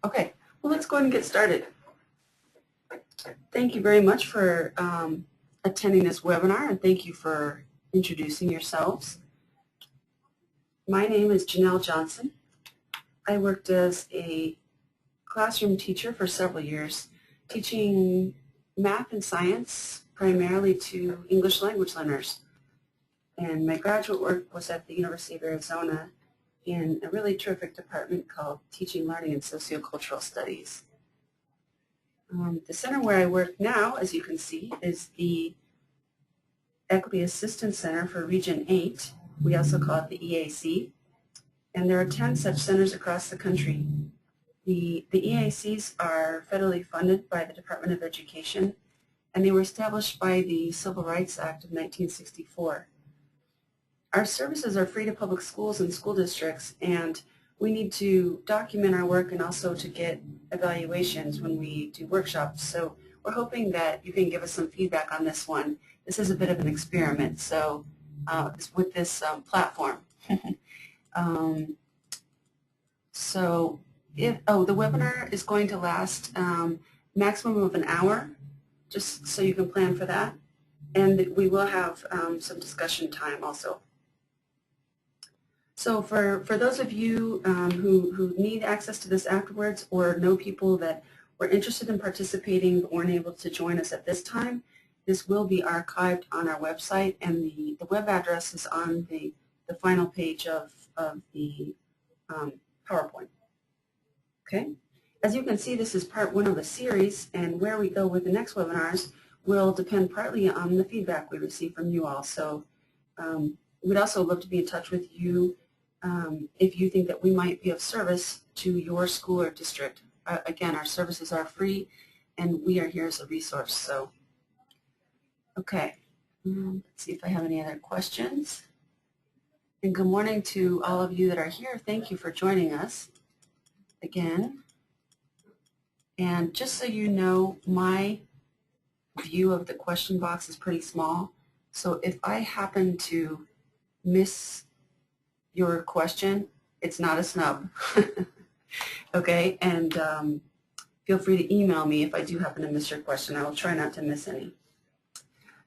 Okay, well, let's go ahead and get started. Thank you very much for attending this webinar, and thank you for introducing yourselves. My name is Janelle Johnson. I worked as a classroom teacher for several years, teaching math and science primarily to English language learners. And my graduate work was at the University of Arizona in a really terrific department called Teaching, Learning, and Sociocultural Studies. The center where I work now, as you can see, is the Equity Assistance Center for Region 8. We also call it the EAC. And there are 10 such centers across the country. The EACs are federally funded by the Department of Education, and they were established by the Civil Rights Act of 1964. Our services are free to public schools and school districts, and we need to document our work and also to get evaluations when we do workshops. So we're hoping that you can give us some feedback on this one. This is a bit of an experiment, so with this platform. The webinar is going to last maximum of an hour, just so you can plan for that. And we will have some discussion time also. So for those of you who need access to this afterwards, or know people that were interested in participating but weren't able to join us at this time, this will be archived on our website, and the web address is on the final page of the PowerPoint. Okay? As you can see, this is part one of a series, and where we go with the next webinars will depend partly on the feedback we receive from you all. So we'd also love to be in touch with you if you think that we might be of service to your school or district. Again, our services are free, and we are here as a resource. So, okay, let's see if I have any other questions. And good morning to all of you that are here. Thank you for joining us again. And just so you know, my view of the question box is pretty small. So if I happen to miss your question, it's not a snub. Okay, and feel free to email me if I do happen to miss your question. I will try not to miss any.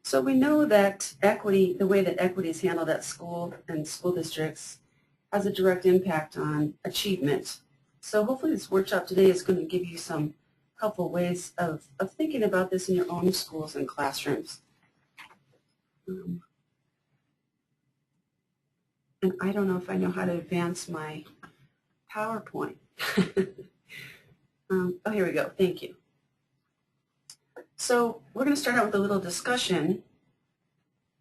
So we know that equity, the way that equity is handled at school and school districts, has a direct impact on achievement. So hopefully this workshop today is going to give you some helpful ways of thinking about this in your own schools and classrooms. And I don't know if I know how to advance my PowerPoint. Oh, here we go. Thank you. So we're going to start out with a little discussion.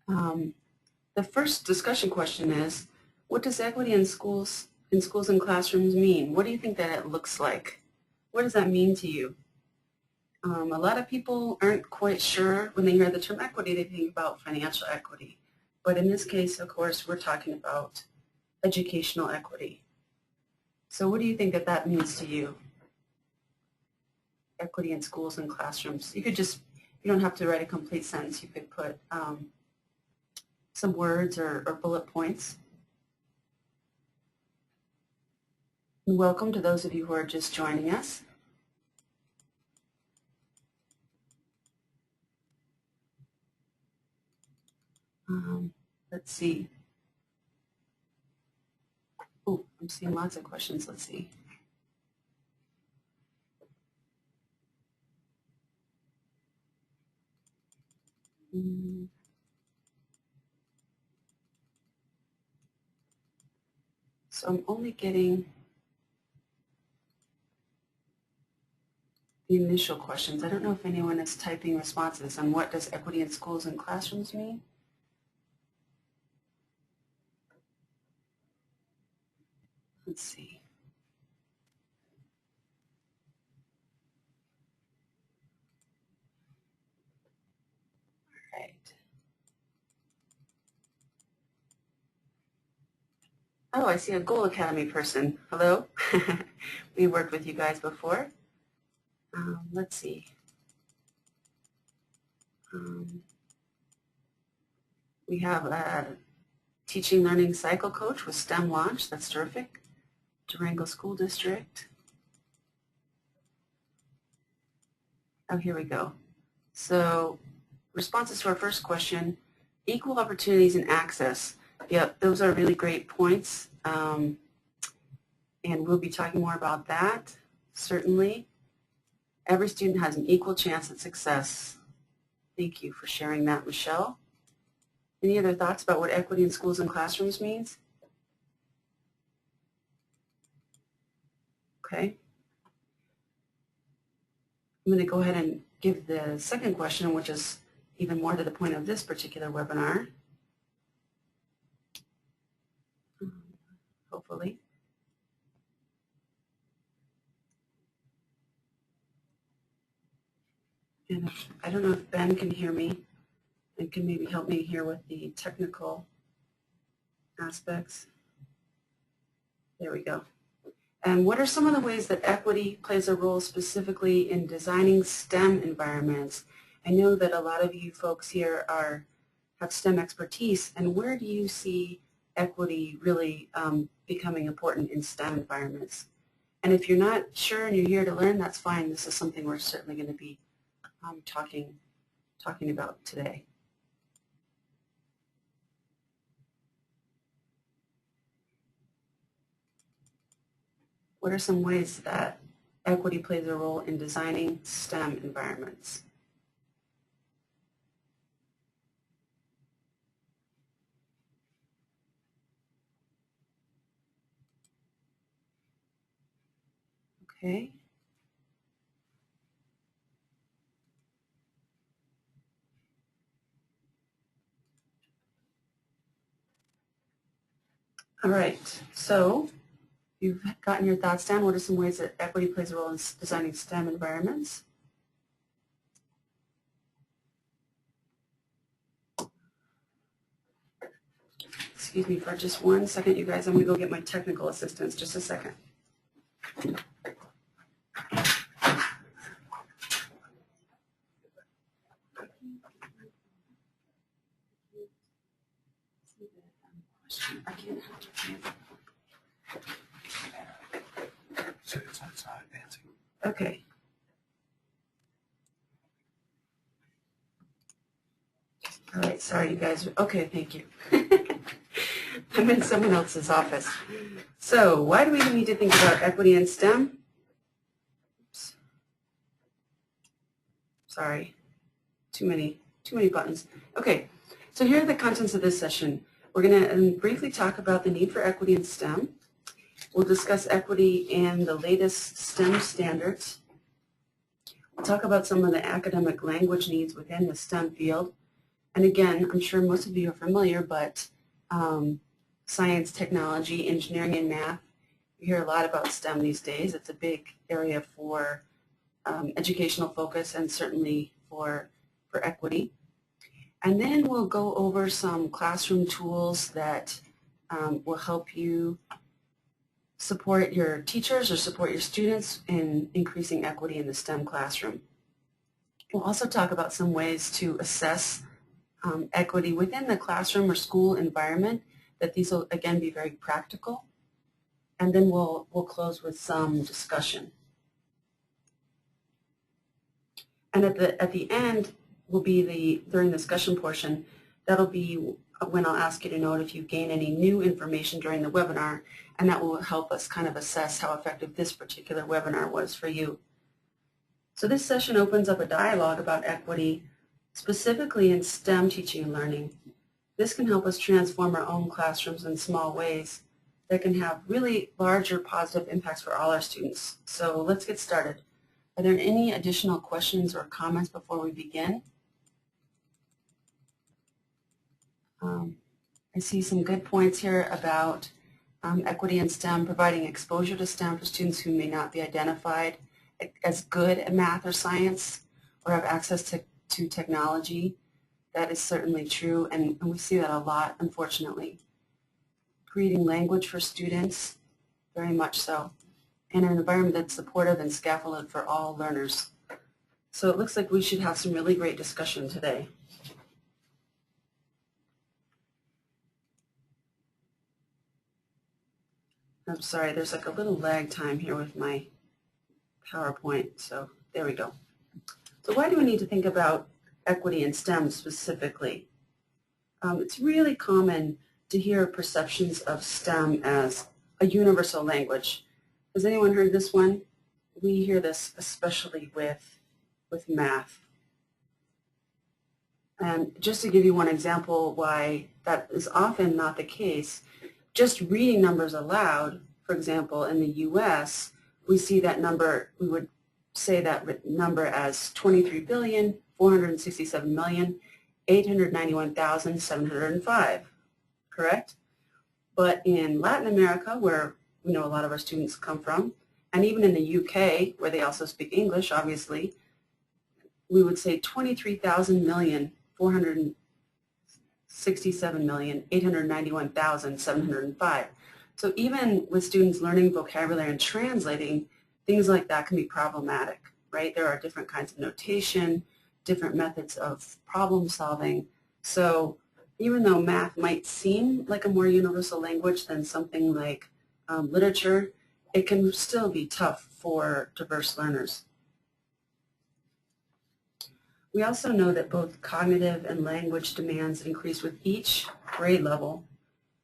The first discussion question is, what does equity in schools and classrooms mean? What do you think that it looks like? What does that mean to you? A lot of people aren't quite sure. When they hear the term equity, they think about financial equity. But in this case, of course, we're talking about educational equity. So what do you think that that means to you? Equity in schools and classrooms. You don't have to write a complete sentence. You could put some words or bullet points. And welcome to those of you who are just joining us. Let's see. Oh, I'm seeing lots of questions. Let's see. So I'm only getting the initial questions. I don't know if anyone is typing responses on what does equity in schools and classrooms mean. Let's see. All right. Oh, I see a Goal Academy person. Hello. We worked with you guys before. Let's see. We have a teaching learning cycle coach with STEM Launch. That's terrific. Durango School District. Oh, here we go. So responses to our first question, equal opportunities and access. Yep, those are really great points. And we'll be talking more about that, certainly. Every student has an equal chance at success. Thank you for sharing that, Michelle. Any other thoughts about what equity in schools and classrooms means? Okay. I'm going to go ahead and give the second question, which is even more to the point of this particular webinar. Hopefully. And I don't know if Ben can hear me and can maybe help me here with the technical aspects. There we go. And what are some of the ways that equity plays a role specifically in designing STEM environments? I know that a lot of you folks here have STEM expertise, and where do you see equity really becoming important in STEM environments? And if you're not sure and you're here to learn, that's fine. This is something we're certainly going to be talking about today. What are some ways that equity plays a role in designing STEM environments? Okay. All right. So you've gotten your thoughts down. What are some ways that equity plays a role in designing STEM environments? Excuse me for just 1 second, you guys. I'm going to go get my technical assistance. Just a second. Okay. All right, sorry you guys. Okay, thank you. I'm in someone else's office. So why do we need to think about equity in STEM? Oops. Sorry, too many buttons. Okay, so here are the contents of this session. We're going to briefly talk about the need for equity in STEM. We'll discuss equity in the latest STEM standards. We'll talk about some of the academic language needs within the STEM field. And again, I'm sure most of you are familiar, but science, technology, engineering, and math, we hear a lot about STEM these days. It's a big area for educational focus and certainly for equity. And then we'll go over some classroom tools that will help you support your teachers or support your students in increasing equity in the STEM classroom. We'll also talk about some ways to assess equity within the classroom or school environment, that these will again be very practical. And then we'll close with some discussion. And at the end will be during the discussion portion, that'll be when I'll ask you to note if you gain any new information during the webinar, and that will help us kind of assess how effective this particular webinar was for you. So this session opens up a dialogue about equity, specifically in STEM teaching and learning. This can help us transform our own classrooms in small ways that can have really larger positive impacts for all our students. So let's get started. Are there any additional questions or comments before we begin? I see some good points here about equity in STEM, providing exposure to STEM for students who may not be identified as good at math or science or have access to technology. That is certainly true, and we see that a lot, unfortunately. Creating language for students, very much so, and an environment that's supportive and scaffolded for all learners. So it looks like we should have some really great discussion today. I'm sorry, there's like a little lag time here with my PowerPoint, so there we go. So why do we need to think about equity in STEM specifically? It's really common to hear perceptions of STEM as a universal language. Has anyone heard this one? We hear this especially with math. And just to give you one example why that is often not the case, just reading numbers aloud, for example, in the U.S., we see that number, we would say that number as 23,467,891,705, correct? But in Latin America, where we know a lot of our students come from, and even in the UK, where they also speak English, obviously, we would say 23,467,891,705. So even with students learning vocabulary and translating, things like that can be problematic, right? There are different kinds of notation, different methods of problem solving. So even though math might seem like a more universal language than something like literature, it can still be tough for diverse learners. We also know that both cognitive and language demands increase with each grade level.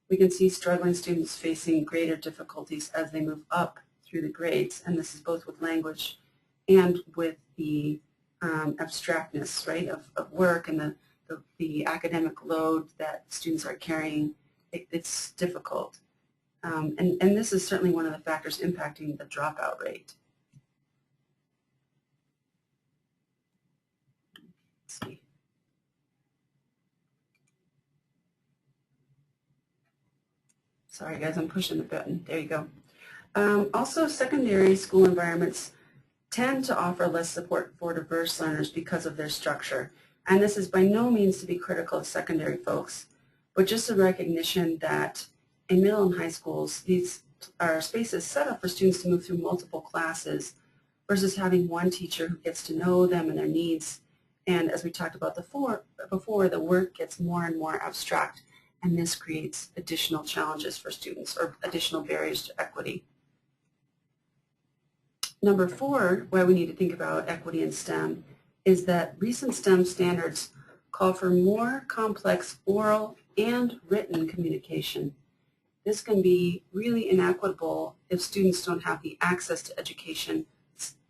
We can see struggling students facing greater difficulties as they move up through the grades, and this is both with language and with the abstractness, right, of work and the academic load that students are carrying. It's difficult. And this is certainly one of the factors impacting the dropout rate. Let's see. Sorry guys, I'm pushing the button. There you go. Also, secondary school environments tend to offer less support for diverse learners because of their structure. And this is by no means to be critical of secondary folks, but just a recognition that in middle and high schools, these are spaces set up for students to move through multiple classes versus having one teacher who gets to know them and their needs. And as we talked about before, the work gets more and more abstract, and this creates additional challenges for students or additional barriers to equity. Number 4, why we need to think about equity in STEM, is that recent STEM standards call for more complex oral and written communication. This can be really inequitable if students don't have the access to education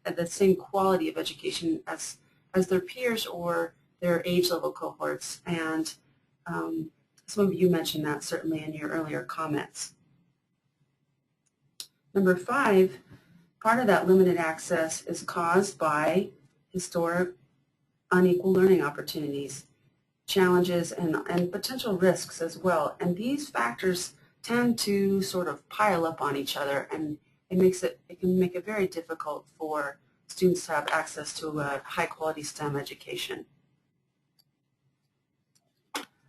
at the same quality of education as their peers or their age level cohorts. And some of you mentioned that certainly in your earlier comments. Number 5, part of that limited access is caused by historic unequal learning opportunities, challenges, and potential risks as well. And these factors tend to sort of pile up on each other, and it can make it very difficult for students to have access to a high quality STEM education.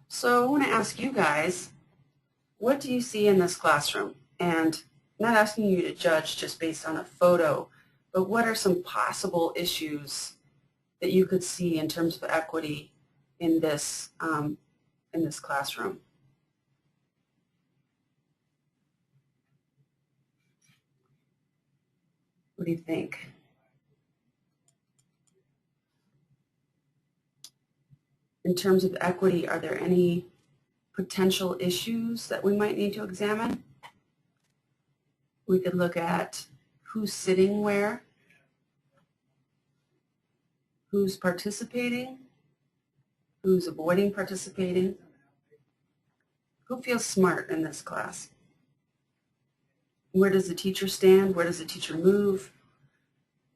So I want to ask you guys, what do you see in this classroom? And not asking you to judge just based on a photo, but what are some possible issues that you could see in terms of equity in this classroom? What do you think? In terms of equity, are there any potential issues that we might need to examine? We could look at who's sitting where, who's participating, who's avoiding participating, who feels smart in this class, where does the teacher stand, where does the teacher move.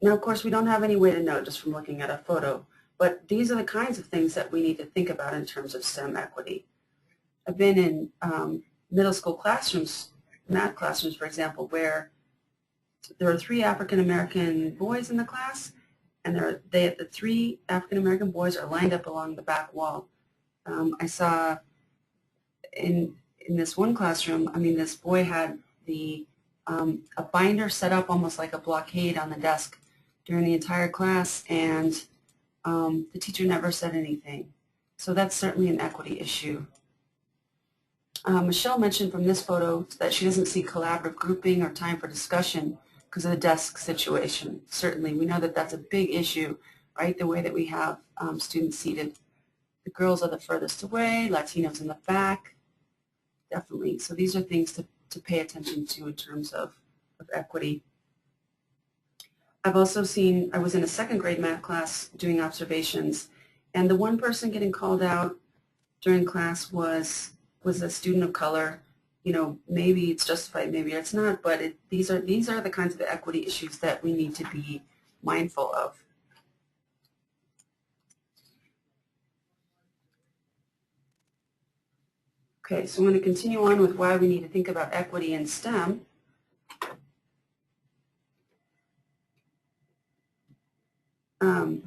Now, of course, we don't have any way to know just from looking at a photo, but these are the kinds of things that we need to think about in terms of STEM equity. I've been in middle school classrooms, math classrooms, for example, where there are 3 African-American boys in the class, and the 3 African-American boys are lined up along the back wall. I saw in this one classroom, this boy had a binder set up almost like a blockade on the desk during the entire class, and the teacher never said anything. So that's certainly an equity issue. Michelle mentioned from this photo that she doesn't see collaborative grouping or time for discussion because of the desk situation. Certainly, we know that that's a big issue right? The way that we have students seated. The girls are the furthest away, Latinos in the back, definitely. So these are things to pay attention to in terms of equity. I've also seen, I was in a second grade math class doing observations, and the one person getting called out during class was a student of color. You know, maybe it's justified, maybe it's not, but these are the kinds of equity issues that we need to be mindful of. Okay, so I'm going to continue on with why we need to think about equity in STEM.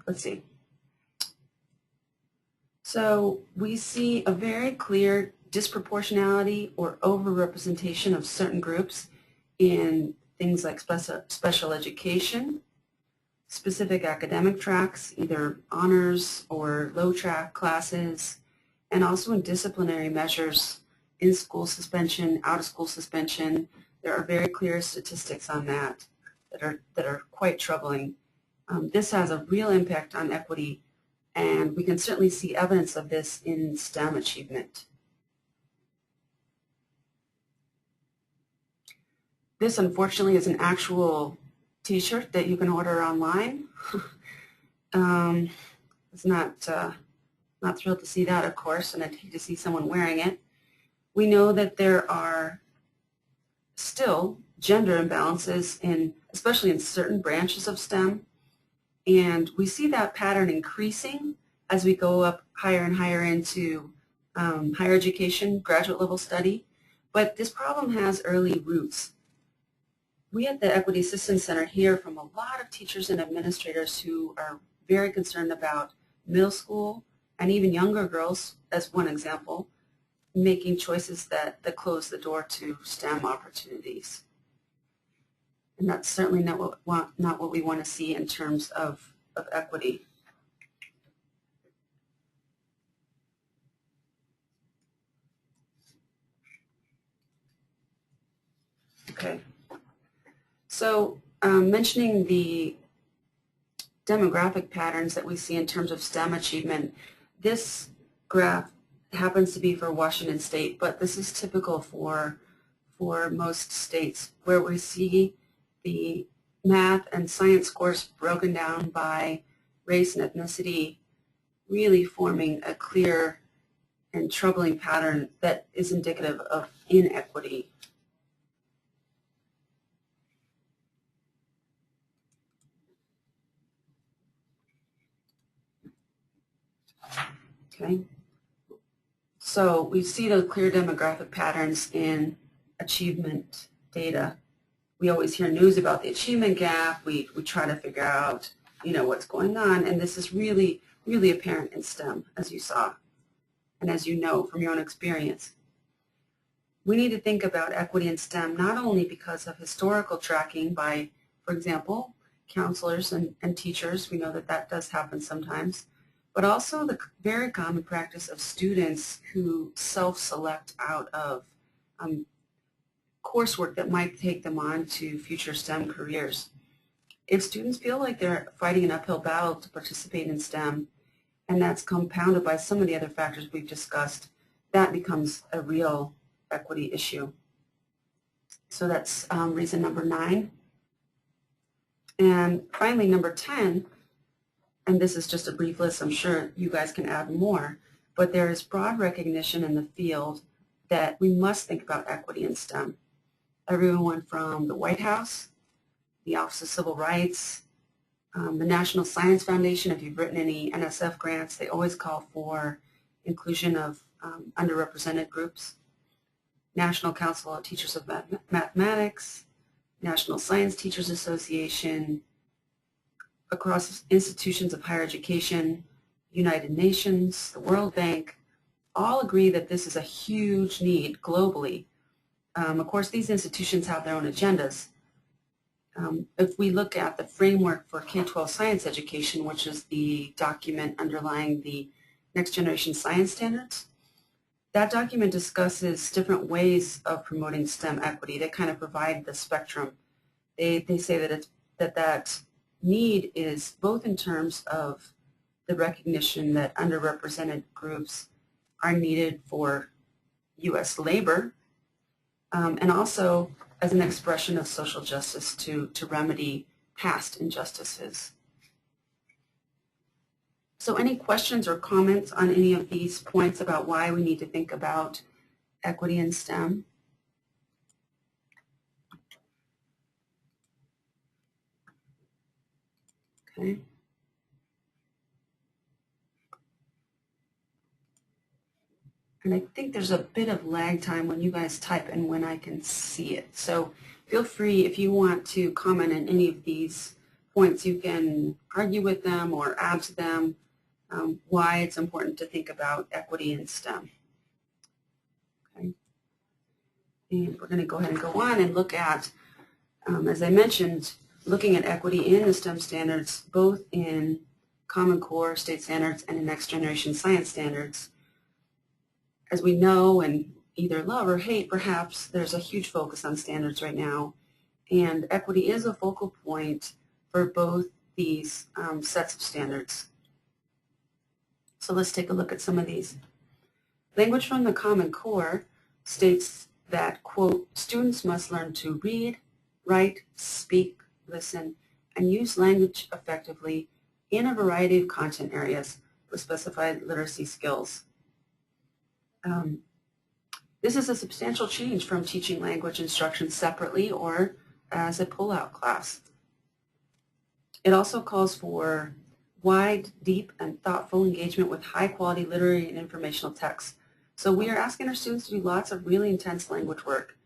Let's see. So we see a very clear disproportionality or overrepresentation of certain groups in things like special education, specific academic tracks, either honors or low track classes, and also in disciplinary measures, in school suspension, out of school suspension. There are very clear statistics on that are quite troubling. This has a real impact on equity, and we can certainly see evidence of this in STEM achievement. This, unfortunately, is an actual t-shirt that you can order online. It's not thrilled to see that, of course, and I'd hate to see someone wearing it. We know that there are still gender imbalances, especially in certain branches of STEM, and we see that pattern increasing as we go up higher and higher into higher education, graduate level study. But this problem has early roots. We at the Equity Assistance Center hear from a lot of teachers and administrators who are very concerned about middle school and even younger girls, as one example, making choices that close the door to STEM opportunities. And that's certainly not what we want to see in terms of equity. Okay. So mentioning the demographic patterns that we see in terms of STEM achievement, this graph happens to be for Washington State, but this is typical for most states, where we see the math and science scores broken down by race and ethnicity, really forming a clear and troubling pattern that is indicative of inequity. Okay, so we see those clear demographic patterns in achievement data. We always hear news about the achievement gap. We try to figure out, what's going on, and this is really, really apparent in STEM, as you saw, and as you know from your own experience. We need to think about equity in STEM not only because of historical tracking by, for example, counselors and teachers. We know that does happen sometimes, but also the very common practice of students who self-select out of coursework that might take them on to future STEM careers. If students feel like they're fighting an uphill battle to participate in STEM, and that's compounded by some of the other factors we've discussed, that becomes a real equity issue. So that's reason number 9. And finally, number 10, and this is just a brief list, I'm sure you guys can add more, but there is broad recognition in the field that we must think about equity in STEM. Everyone from the White House, the Office of Civil Rights, the National Science Foundation, if you've written any NSF grants, they always call for inclusion of underrepresented groups. National Council of Teachers of Mathematics, National Science Teachers Association, across institutions of higher education, United Nations, the World Bank, all agree that this is a huge need globally. Of course, these institutions have their own agendas. If we look at the framework for K-12 science education, which is the document underlying the Next Generation Science Standards, that document discusses different ways of promoting STEM equity. They kind of provide the spectrum. They say that need is both in terms of the recognition that underrepresented groups are needed for U.S. labor, and also as an expression of social justice to remedy past injustices. So any questions or comments on any of these points about why we need to think about equity in STEM? Okay. And I think there's a bit of lag time when you guys type and when I can see it. So feel free, if you want to comment on any of these points, you can argue with them or add to them why it's important to think about equity in STEM. Okay. And we're going to go ahead and go on and look at, as I mentioned, looking at equity in the STEM standards, both in Common Core state standards and in next generation science standards. As we know, and either love or hate perhaps, there's a huge focus on standards right now, and equity is a focal point for both these sets of standards. So let's take a look at some of these. Language from the Common Core states that, quote, students must learn to read, write, speak, listen, and use language effectively in a variety of content areas with specified literacy skills. This is a substantial change from teaching language instruction separately or as a pull-out class. It also calls for wide, deep, and thoughtful engagement with high-quality literary and informational texts. So we are asking our students to do lots of really intense language work.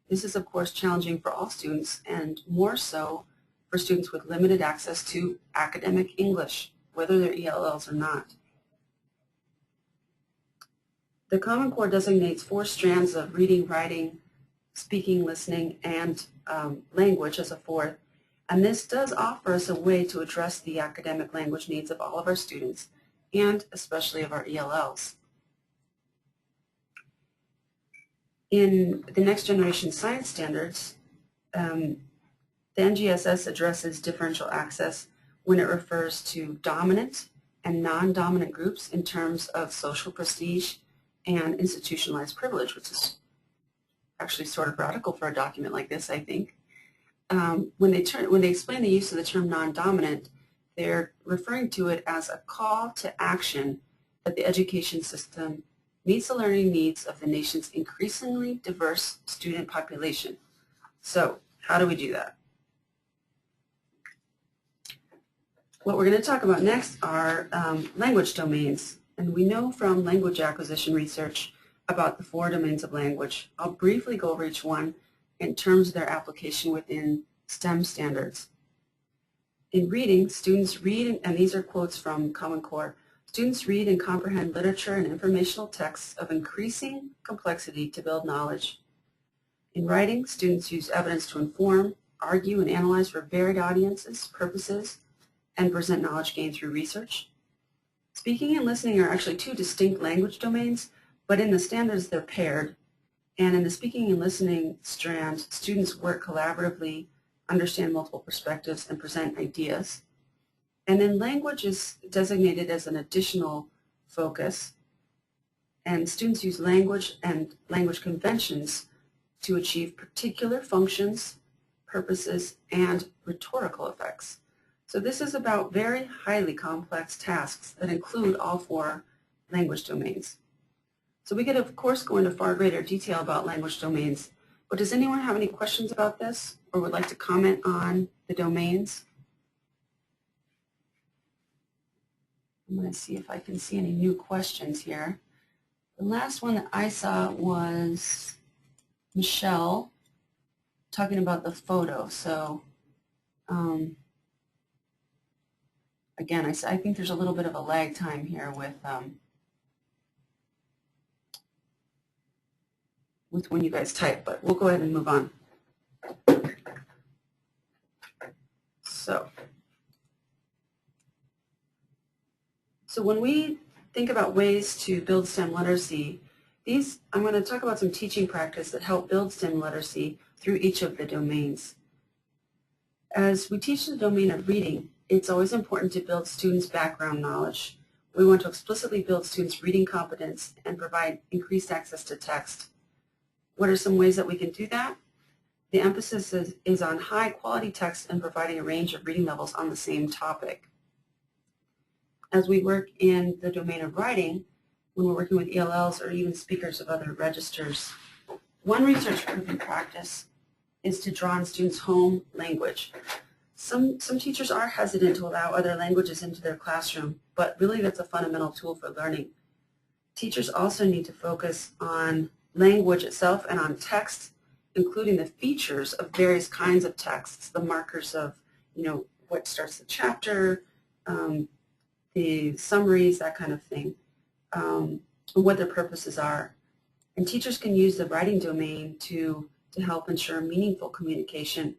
This is, of course, challenging for all students, and more so for students with limited access to academic English, whether they're ELLs or not. The Common Core designates 4 strands of reading, writing, speaking, listening, and language as a 4th. And this does offer us a way to address the academic language needs of all of our students, and especially of our ELLs. In the next generation science standards, the NGSS addresses differential access when it refers to dominant and non-dominant groups in terms of social prestige and institutionalized privilege, which is actually sort of radical for a document like this, I think. When they explain the use of the term non-dominant, they're referring to it as a call to action that the education system meets the learning needs of the nation's increasingly diverse student population. So how do we do that? What we're going to talk about next are language domains. And we know from language acquisition research about the 4 domains of language. I'll briefly go over each one in terms of their application within STEM standards. In reading, students read, and these are quotes from Common Core, students read and comprehend literature and informational texts of increasing complexity to build knowledge. In writing, students use evidence to inform, argue, and analyze for varied audiences, purposes, and present knowledge gained through research. Speaking and listening are actually 2 distinct language domains, but in the standards they're paired. And in the speaking and listening strand, students work collaboratively, understand multiple perspectives, and present ideas. And then language is designated as an additional focus, and students use language and language conventions to achieve particular functions, purposes, and rhetorical effects. So this is about very highly complex tasks that include all 4 language domains. So we could, of course, go into far greater detail about language domains, but does anyone have any questions about this or would like to comment on the domains? I'm going to see if I can see any new questions here. The last one that I saw was Michelle talking about the photo. So again, I think there's a little bit of a lag time here with when you guys type, but we'll go ahead and move on. So when we think about ways to build STEM literacy, I'm going to talk about some teaching practice that help build STEM literacy through each of the domains. As we teach the domain of reading, it's always important to build students' background knowledge. We want to explicitly build students' reading competence and provide increased access to text. What are some ways that we can do that? The emphasis is on high-quality text and providing a range of reading levels on the same topic. As we work in the domain of writing, when we're working with ELLs or even speakers of other registers, one research-proven practice is to draw on students' home language. Some teachers are hesitant to allow other languages into their classroom, but really that's a fundamental tool for learning. Teachers also need to focus on language itself and on text, including the features of various kinds of texts, the markers of, what starts the chapter, the summaries, that kind of thing, what their purposes are. And teachers can use the writing domain to help ensure meaningful communication.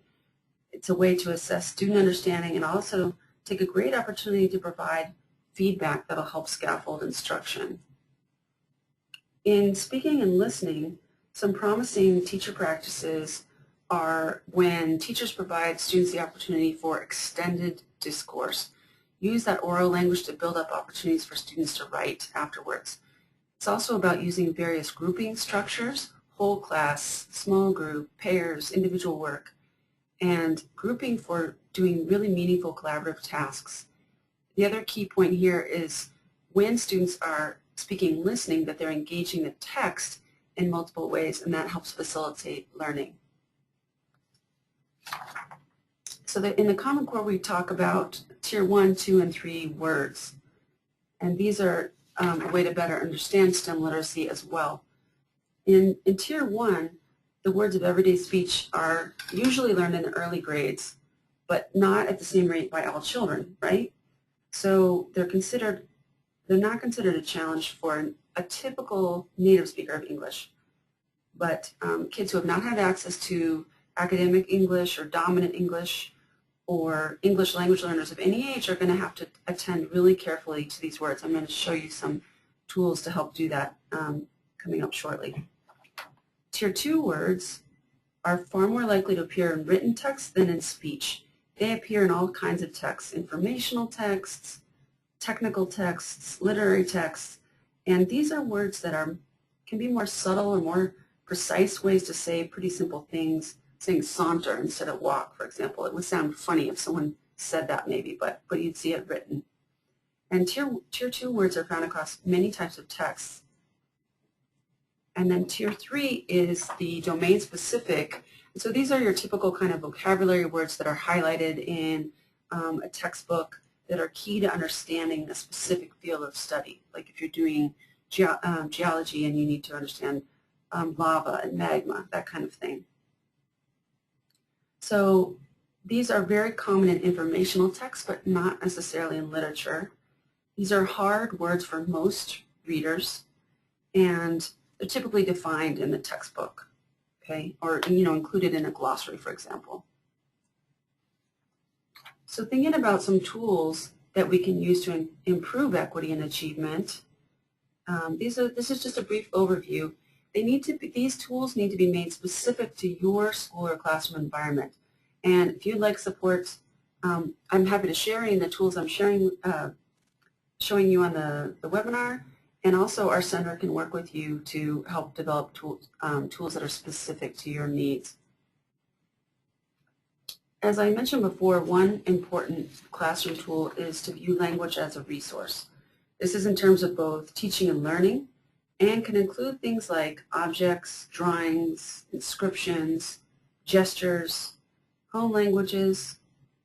It's a way to assess student understanding and also take a great opportunity to provide feedback that will help scaffold instruction. In speaking and listening, some promising teacher practices are when teachers provide students the opportunity for extended discourse. Use that oral language to build up opportunities for students to write afterwards. It's also about using various grouping structures, whole class, small group, pairs, individual work, and grouping for doing really meaningful collaborative tasks. The other key point here is when students are speaking listening, that they're engaging the text in multiple ways, and that helps facilitate learning. So in the Common Core we talk about Tier 1, 2, and 3 words, and these are a way to better understand STEM literacy as well. In Tier 1, the words of everyday speech are usually learned in the early grades, but not at the same rate by all children, right? So they're not considered a challenge for a typical native speaker of English. But kids who have not had access to academic English or dominant English or English language learners of any age are going to have to attend really carefully to these words. I'm going to show you some tools to help do that coming up shortly. Tier 2 words are far more likely to appear in written text than in speech. They appear in all kinds of texts, informational texts, technical texts, literary texts, and these are words that can be more subtle or more precise ways to say pretty simple things. Saying saunter instead of walk, for example. It would sound funny if someone said that maybe, but you'd see it written. And tier 2 words are found across many types of texts. And then Tier 3 is the domain specific. So these are your typical kind of vocabulary words that are highlighted in a textbook that are key to understanding a specific field of study. Like if you're doing geology and you need to understand lava and magma, that kind of thing. So these are very common in informational texts, but not necessarily in literature. These are hard words for most readers, and they're typically defined in the textbook, okay, or included in a glossary, for example. So thinking about some tools that we can use to improve equity and achievement, this is just a brief overview. These tools need to be made specific to your school or classroom environment. And if you'd like support, I'm happy to share any of the tools I'm showing you on the webinar. And also our center can work with you to help develop tools that are specific to your needs. As I mentioned before, one important classroom tool is to view language as a resource. This is in terms of both teaching and learning, and can include things like objects, drawings, inscriptions, gestures, home languages,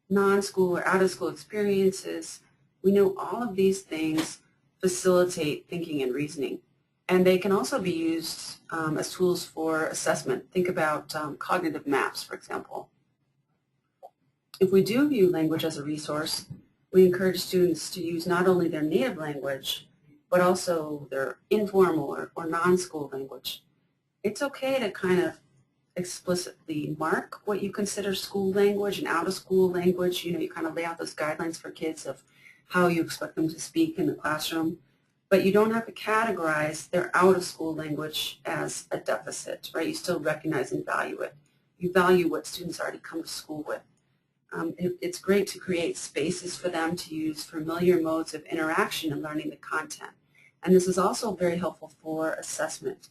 non-school or out-of-school experiences. We know all of these things facilitate thinking and reasoning. And they can also be used as tools for assessment. Think about cognitive maps, for example. If we do view language as a resource, we encourage students to use not only their native language, but also their informal or non-school language. It's okay to kind of explicitly mark what you consider school language and out-of-school language. You kind of lay out those guidelines for kids of how you expect them to speak in the classroom. But you don't have to categorize their out-of-school language as a deficit, right? You still recognize and value it. You value what students already come to school with. It's great to create spaces for them to use familiar modes of interaction in learning the content. And this is also very helpful for assessment.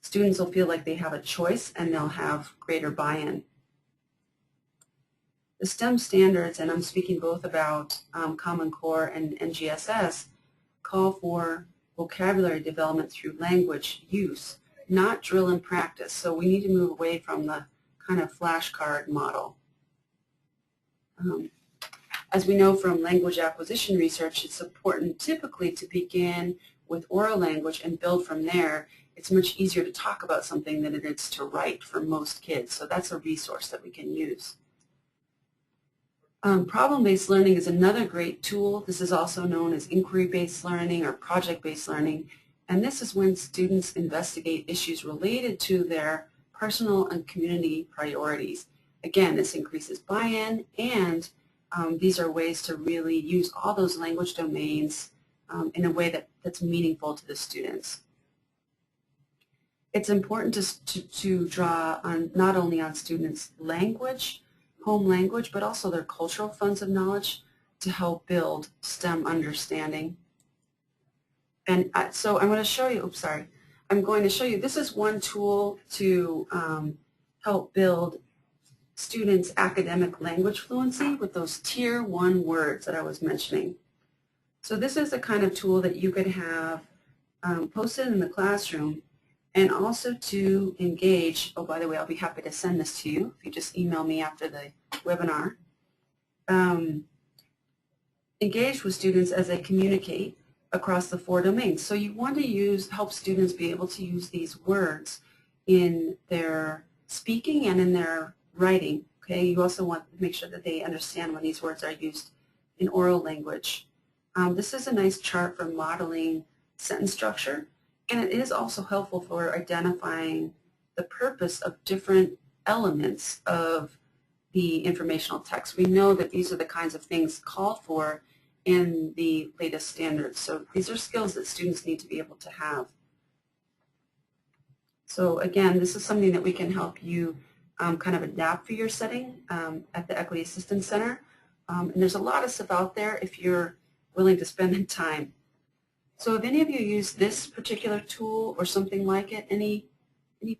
Students will feel like they have a choice and they'll have greater buy-in. The STEM standards, and I'm speaking both about Common Core and NGSS, call for vocabulary development through language use, not drill and practice. So we need to move away from the kind of flashcard model. As we know from language acquisition research, it's important typically to begin with oral language and build from there. It's much easier to talk about something than it is to write for most kids, so that's a resource that we can use. Problem-based learning is another great tool. This is also known as inquiry-based learning or project-based learning, and this is when students investigate issues related to their personal and community priorities. Again, this increases buy-in, and these are ways to really use all those language domains in a way that's meaningful to the students. It's important to draw on not only on students' language, home language, but also their cultural funds of knowledge to help build STEM understanding. And so I'm going to show you, this is one tool to help build students' academic language fluency with those Tier 1 words that I was mentioning. So this is the kind of tool that you could have posted in the classroom, and also to engage. Oh, by the way, I'll be happy to send this to you if you just email me after the webinar. Engage with students as they communicate across the 4 domains. So you want to help students be able to use these words in their speaking and in their writing. Okay, you also want to make sure that they understand when these words are used in oral language. This is a nice chart for modeling sentence structure, and it is also helpful for identifying the purpose of different elements of the informational text. We know that these are the kinds of things called for in the latest standards. So these are skills that students need to be able to have. So again, this is something that we can help you kind of adapt for your setting at the Equity Assistance Center. And there's a lot of stuff out there if you're willing to spend the time. So if any of you use this particular tool or something like it, any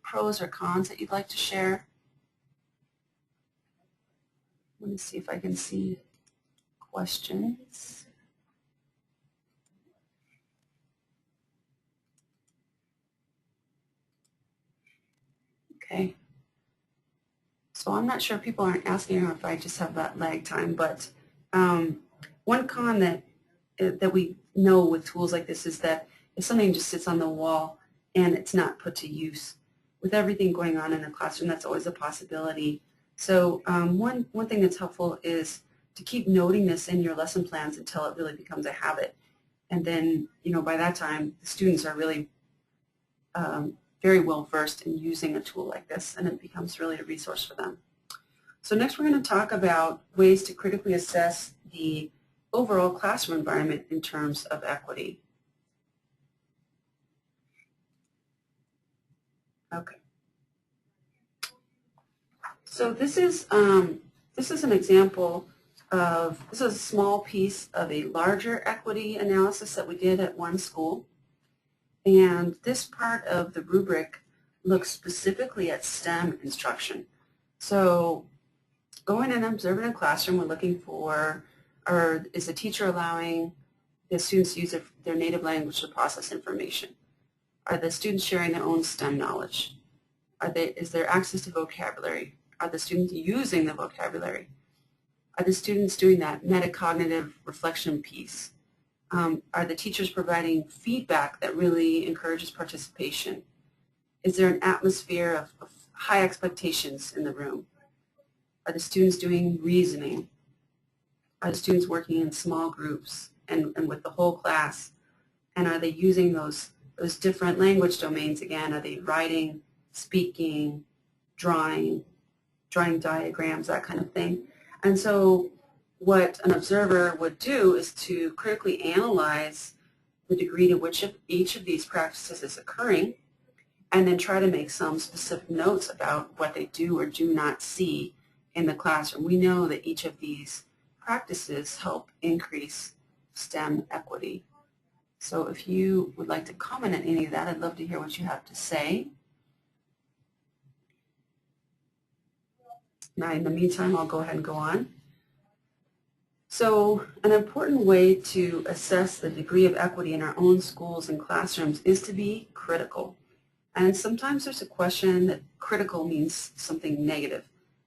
pros or cons that you'd like to share? Let me see if I can see questions. Okay. So I'm not sure if people aren't asking or if I just have that lag time, but one con that we know with tools like this is that if something just sits on the wall and it's not put to use, with everything going on in the classroom, that's always a possibility. So one thing that's helpful is to keep noting this in your lesson plans until it really becomes a habit. And then, by that time, the students are really very well versed in using a tool like this, and it becomes really a resource for them. So next we're going to talk about ways to critically assess the overall classroom environment in terms of equity. Okay. So this is an example of, this is a small piece of a larger equity analysis that we did at one school. And this part of the rubric looks specifically at STEM instruction. So going and observing a classroom, we're looking for, is the teacher allowing the students to use their native language to process information? Are the students sharing their own STEM knowledge? Is there access to vocabulary? Are the students using the vocabulary? Are the students doing that metacognitive reflection piece? Are the teachers providing feedback that really encourages participation? Is there an atmosphere of high expectations in the room? Are the students doing reasoning? Are the students working in small groups and with the whole class? And are they using those different language domains again? Are they writing, speaking, drawing diagrams, that kind of thing? And so what an observer would do is to critically analyze the degree to which each of these practices is occurring, and then try to make some specific notes about what they do or do not see in the classroom. We know that each of these practices help increase STEM equity. So if you would like to comment on any of that, I'd love to hear what you have to say. Now, in the meantime, I'll go ahead and go on. So an important way to assess the degree of equity in our own schools and classrooms is to be critical. And sometimes there's a question that critical means something negative.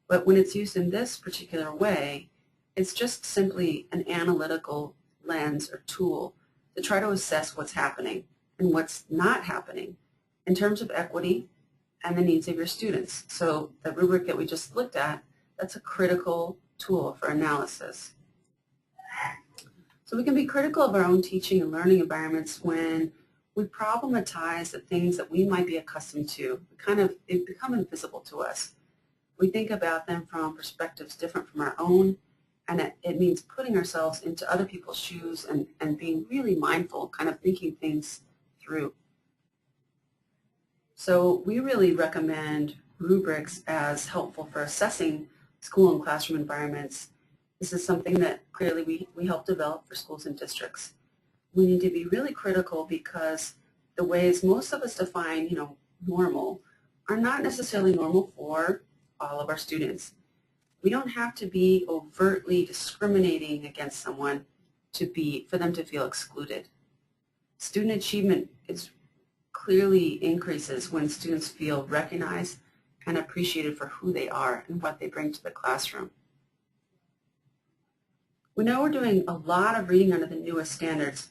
But when it's used in this particular way, it's just simply an analytical lens or tool to try to assess what's happening and what's not happening in terms of equity and the needs of your students. So the rubric that we just looked at, that's a critical tool for analysis. So we can be critical of our own teaching and learning environments when we problematize the things that we might be accustomed to. They become invisible to us. We think about them from perspectives different from our own, and it means putting ourselves into other people's shoes and being really mindful, kind of thinking things through. So we really recommend rubrics as helpful for assessing school and classroom environments. This is something that clearly we help develop for schools and districts. We need to be really critical because the ways most of us define, normal are not necessarily normal for all of our students. We don't have to be overtly discriminating against someone for them to feel excluded. Student achievement clearly increases when students feel recognized and appreciated for who they are and what they bring to the classroom. We know we're doing a lot of reading under the newest standards.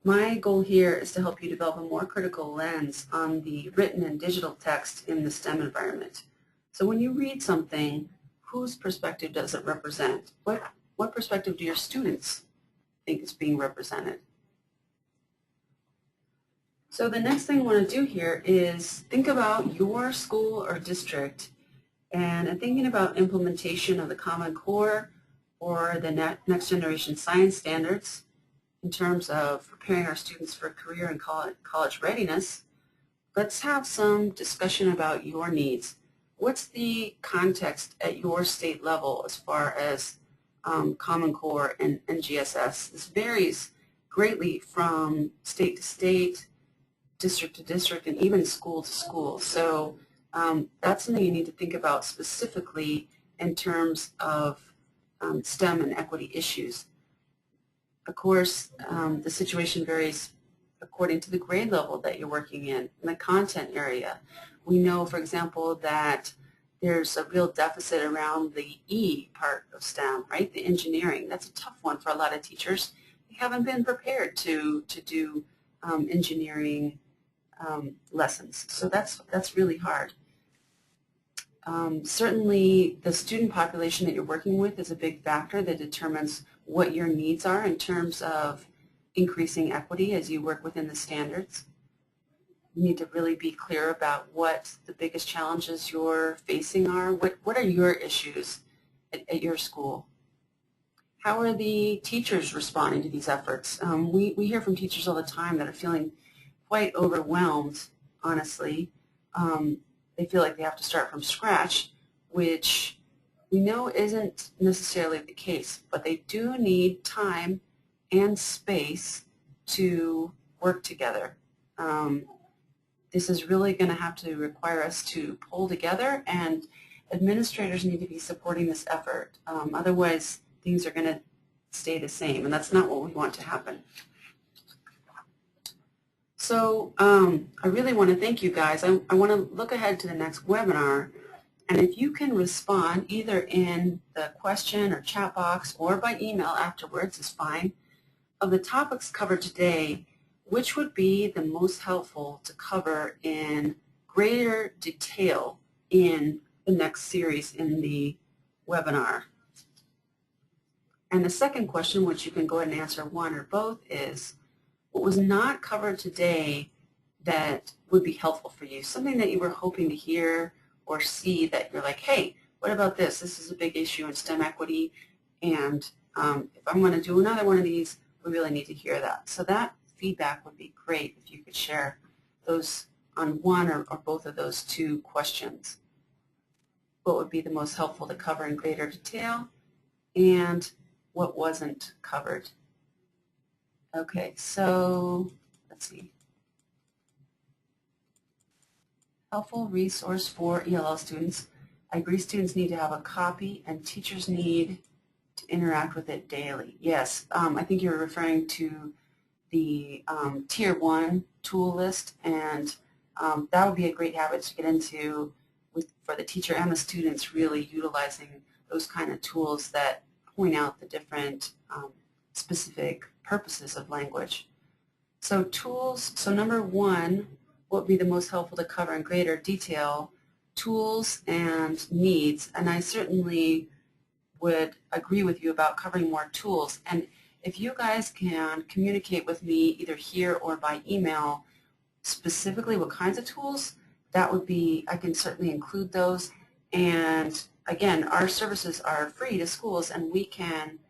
My goal here is to help you develop a more critical lens on the written and digital text in the STEM environment. So when you read something, whose perspective does it represent? What perspective do your students think is being represented? So the next thing I want to do here is think about your school or district and thinking about implementation of the Common Core or the next generation science standards in terms of preparing our students for career and college readiness. Let's have some discussion about your needs. What's the context at your state level as far as Common Core and GSS? This varies greatly from state to state, district to district, and even school to school. So that's something you need to think about specifically in terms of STEM and equity issues. Of course, the situation varies according to the grade level that you're working in the content area. We know, for example, that there's a real deficit around the E part of STEM, right? The engineering. That's a tough one for a lot of teachers. They haven't been prepared to do engineering lessons. So that's really hard. Certainly the student population that you're working with is a big factor that determines what your needs are in terms of increasing equity as you work within the standards. You need to really be clear about what the biggest challenges you're facing are. What are your issues at your school? How are the teachers responding to these efforts? We hear from teachers all the time that are feeling quite overwhelmed, honestly. They feel like they have to start from scratch, which we know isn't necessarily the case, but they do need time and space to work together. This is really going to have to require us to pull together, and administrators need to be supporting this effort. Otherwise, things are going to stay the same, and that's not what we want to happen. So I really want to thank you guys. I want to look ahead to the next webinar, and if you can respond either in the question or chat box or by email afterwards is fine, of the topics covered today, which would be the most helpful to cover in greater detail in the next series in the webinar. And the second question, which you can go ahead and answer one or both, is what was not covered today that would be helpful for you, something that you were hoping to hear or see that you're like, hey, what about this? This is a big issue in STEM equity, and if I'm going to do another one of these, we really need to hear that. So that feedback would be great if you could share those on one or both of those two questions. what would be the most helpful to cover in greater detail, and what wasn't covered. Okay, so let's see. Helpful resource for ELL students. I agree students need to have a copy and teachers need to interact with it daily. Yes, I think you're referring to the Tier 1 tool list, and that would be a great habit to get into for the teacher and the students, really utilizing those kind of tools that point out the different specific purposes of language. So tools, so number one, what would be the most helpful to cover in greater detail? Tools and needs, and I certainly would agree with you about covering more tools. And if you guys can communicate with me either here or by email specifically what kinds of tools, that would be, I can certainly include those. And again, our services are free to schools, and we can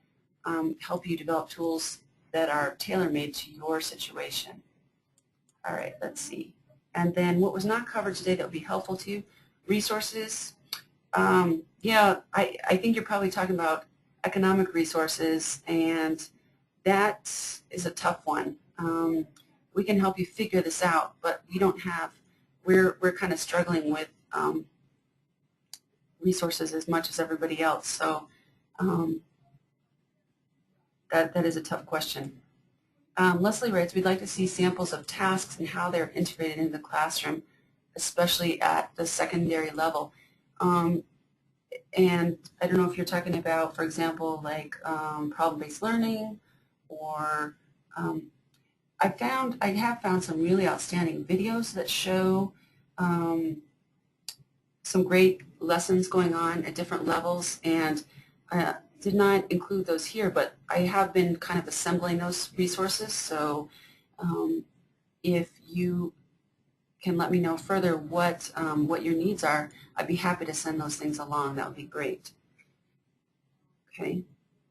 help you develop tools that are tailor-made to your situation. All right, let's see. And then what was not covered today that would be helpful to you? Resources. Yeah, I think you're probably talking about economic resources, and that is a tough one. We can help you figure this out, but we don't have, we're kind of struggling with resources as much as everybody else, so that is a tough question. Leslie writes, we'd like to see samples of tasks and how they're integrated into the classroom, especially at the secondary level. And I don't know if you're talking about, for example, like problem-based learning, or I have found some really outstanding videos that show some great lessons going on at different levels, and did not include those here, but I have been kind of assembling those resources, so if you can let me know further what your needs are, I'd be happy to send those things along. That would be great. Okay,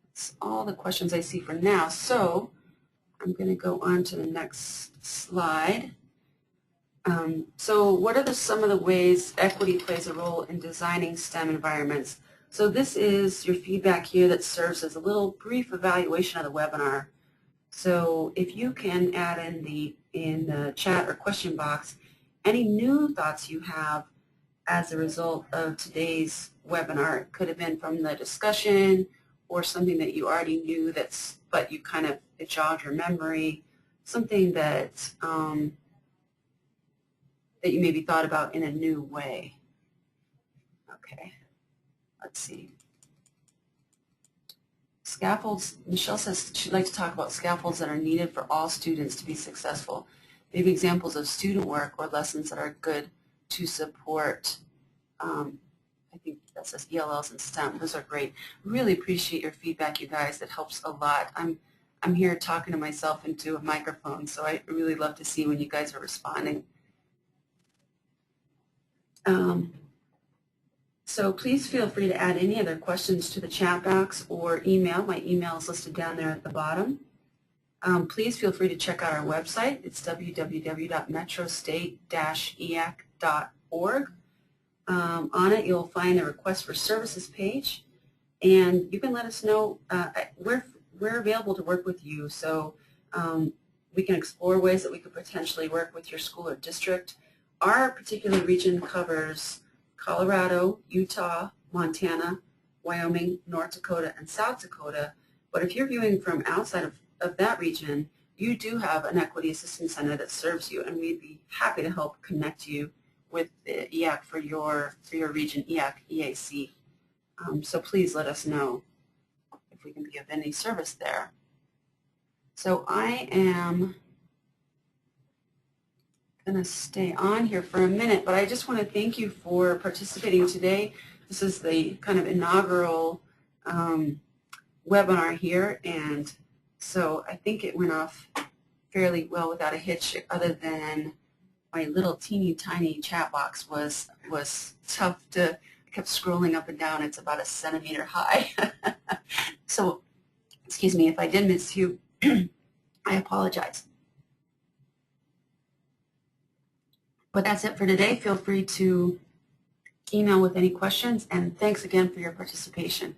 that's all the questions I see for now, so I'm going to go on to the next slide. So what are some of the ways equity plays a role in designing STEM environments? So this is your feedback here that serves as a little brief evaluation of the webinar. So if you can add in the chat or question box any new thoughts you have as a result of today's webinar. It could have been from the discussion or something that you already knew but you kind of, it jogged your memory, something that that you maybe thought about in a new way. Okay, let's see. Scaffolds, Michelle says she'd like to talk about scaffolds that are needed for all students to be successful. Maybe examples of student work or lessons that are good to support, I think that says ELLs and STEM. Those are great. Really appreciate your feedback, you guys. That helps a lot. I'm here talking to myself into a microphone, so I really love to see when you guys are responding. So please feel free to add any other questions to the chat box or email. My email is listed down there at the bottom. Please feel free to check out our website. It's www.metrostate-eac.org. On it, you'll find the request for services page, and you can let us know. We're available to work with you, so we can explore ways that we could potentially work with your school or district. Our particular region covers Colorado, Utah, Montana, Wyoming, North Dakota, and South Dakota. But if you're viewing from outside of that region, you do have an Equity Assistance Center that serves you, and we'd be happy to help connect you with the EAC for your region, EAC, EAC. So please let us know if we can be of any service there. So I am going to stay on here for a minute, but I just want to thank you for participating today. This is the kind of inaugural webinar here, and so I think it went off fairly well without a hitch, other than my little teeny tiny chat box was tough to, I kept scrolling up and down. It's about a centimeter high. So, excuse me, if I did miss you, I apologize. But that's it for today. Feel free to email with any questions, and thanks again for your participation.